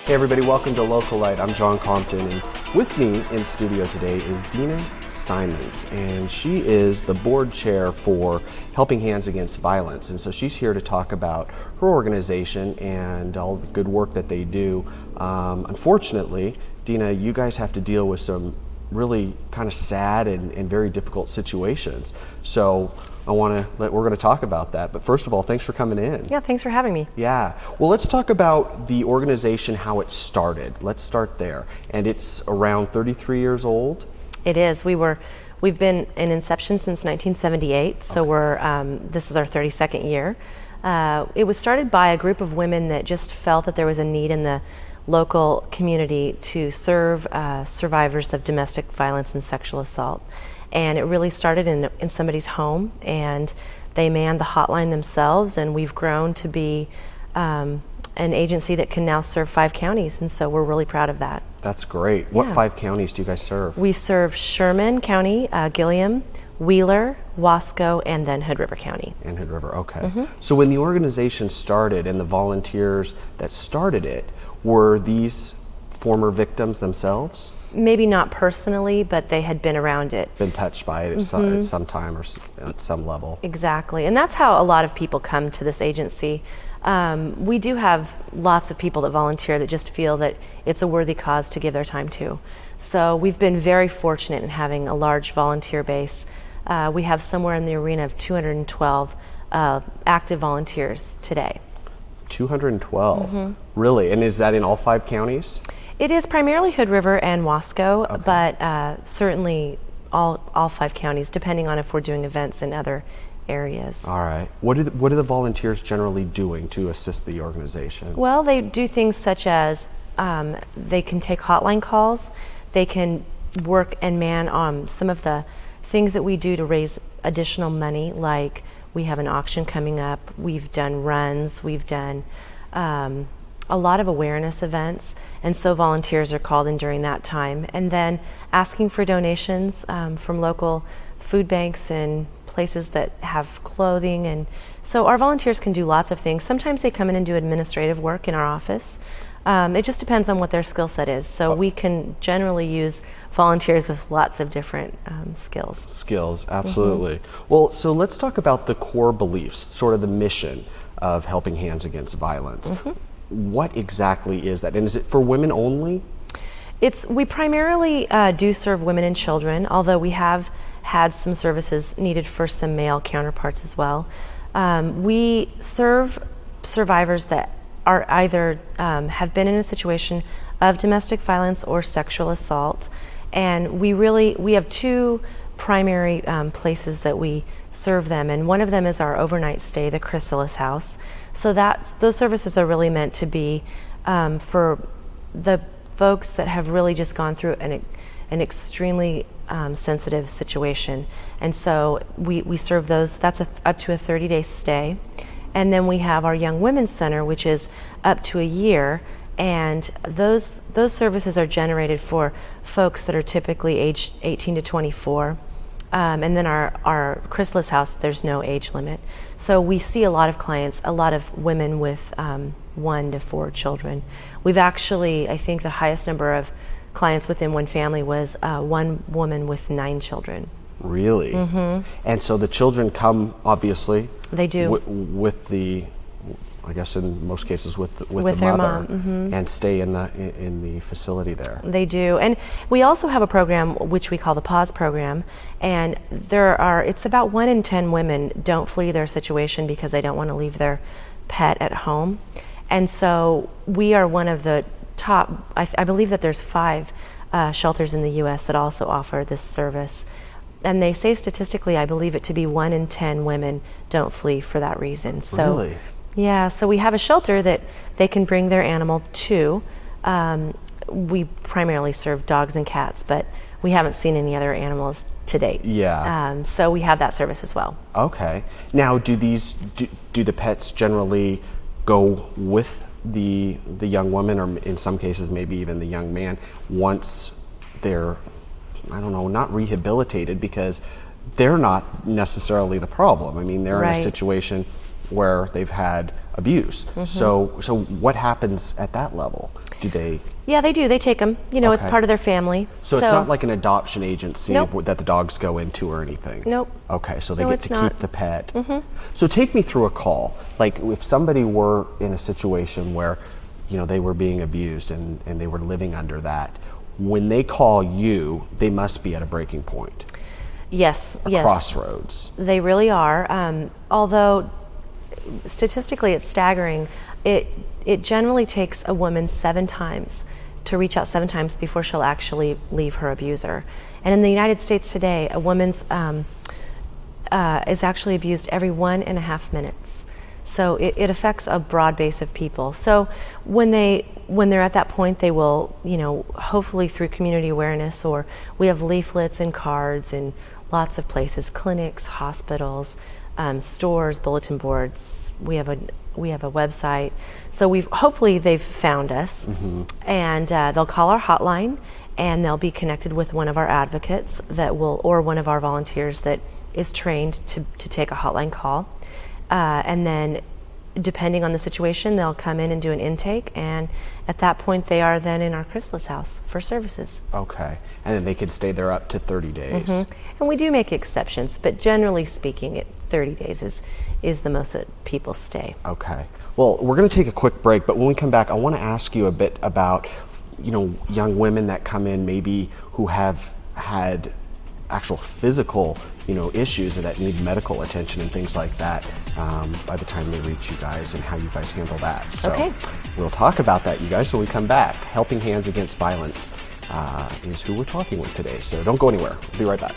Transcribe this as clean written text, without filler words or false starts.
Hey everybody, welcome to Localite. I'm John Compton, and with me in studio today is Dena Simonds, and she is the board chair for Helping Hands Against Violence, and so she's here to talk about her organization and all the good work that they do. Unfortunately, Dena, you guys have to deal with some really kind of sad and very difficult situations. So we're going to talk about that. But first of all, thanks for coming in. Yeah, thanks for having me. Yeah. Well, let's talk about the organization, how it started. Let's start there. And it's around 33 years old? It is. We've been in inception since 1978, so this is our 32nd year. It was started by a group of women that just felt that there was a need in the local community to serve survivors of domestic violence and sexual assault. And it really started in somebody's home, and they manned the hotline themselves, and we've grown to be an agency that can now serve 5 counties, and so we're really proud of that. That's great. What 5 counties do you guys serve? We serve Sherman County, Gilliam, Wheeler, Wasco, and then Hood River County. And Hood River, okay. So when the organization started and the volunteers that started it, were these former victims themselves? Maybe not personally, but they had been around it. Been touched by it at some time or at some level. Exactly, and that's how a lot of people come to this agency. We do have lots of people that volunteer that just feel that it's a worthy cause to give their time to. So we've been very fortunate in having a large volunteer base. We have somewhere in the arena of 212 active volunteers today. 212? Really? And is that in all 5 counties? It is primarily Hood River and Wasco, but certainly all 5 counties, depending on if we're doing events in other areas. All right. What are the volunteers generally doing to assist the organization? Well, they do things such as they can take hotline calls, they can work and man some of the things that we do to raise additional money, like we have an auction coming up, we've done runs, we've done a lot of awareness events, and so volunteers are called in during that time. And then asking for donations from local food banks and places that have clothing, and so our volunteers can do lots of things. Sometimes they come in and do administrative work in our office. It just depends on what their skill set is. So we can generally use volunteers with lots of different skills. Skills, absolutely. Well, so let's talk about the core beliefs, sort of the mission of Helping Hands Against Violence. What exactly is that? And is it for women only? We primarily do serve women and children, although we have had some services needed for some male counterparts as well. We serve survivors that are either have been in a situation of domestic violence or sexual assault, and we have 2 primary places that we serve them, and one of them is our overnight stay, the Chrysalis House. So those services are really meant to be for the folks that have really just gone through an extremely sensitive situation, and so we serve those. That's up to a 30-day stay. And then we have our Young Women's Center, which is up to a year, and those services are generated for folks that are typically aged 18 to 24. And then our Chrysalis House, there's no age limit. So we see a lot of clients, a lot of women with 1 to 4 children. We've actually, I think the highest number of clients within one family was 1 woman with 9 children. Really? And so the children come, obviously. They do. With the, I guess in most cases with the their mother, mom, and stay in the facility there. They do, and we also have a program which we call the Pause program, and it's about 1 in 10 women don't flee their situation because they don't want to leave their pet at home, and so we are one of the top. I believe that there's 5 shelters in the U.S. that also offer this service. And they say statistically, I believe it to be 1 in 10 women don't flee for that reason. So, really? Yeah, so we have a shelter that they can bring their animal to. We primarily serve dogs and cats, but we haven't seen any other animals to date. Yeah. So we have that service as well. Okay. Now, do the pets generally go with the young woman, or in some cases maybe even the young man, once they're, I don't know, not rehabilitated, because they're not necessarily the problem. I mean, they're in a situation where they've had abuse. So what happens at that level? Do they? Yeah, they do. They take them. You know, it's Okay. part of their family. So it's not like an adoption agency Nope. that the dogs go into or anything? Nope. Okay, so they No, get it's to not. keep the pet. So take me through a call. Like if somebody were in a situation where, you know, they were being abused and they were living under that, when they call you, they must be at a breaking point, Yes, a yes. crossroads. They really are. Although statistically it's staggering, it generally takes a woman 7 times to reach out 7 times before she'll actually leave her abuser. And in the United States today, a woman's is actually abused every 1.5 minutes. So it affects a broad base of people. So when they're at that point, they will, you know, hopefully through community awareness, or we have leaflets and cards in lots of places, clinics, hospitals, stores, bulletin boards. We have a website. So hopefully they've found us, and they'll call our hotline, and they'll be connected with one of our advocates or one of our volunteers that is trained to take a hotline call. And then depending on the situation, they'll come in and do an intake, and at that point they are then in our chrysalis house for services. Okay, and then they can stay there up to 30 days. And we do make exceptions, but generally speaking, 30 days is the most that people stay. Okay. Well, we're going to take a quick break, but when we come back, I want to ask you a bit about, you know, young women that come in maybe who have had actual physical, you know, issues that need medical attention and things like that by the time they reach you guys, and how you guys handle that. So Okay. we'll talk about that, you guys, when we come back. Helping Hands Against Violence is who we're talking with today. So don't go anywhere. We'll be right back.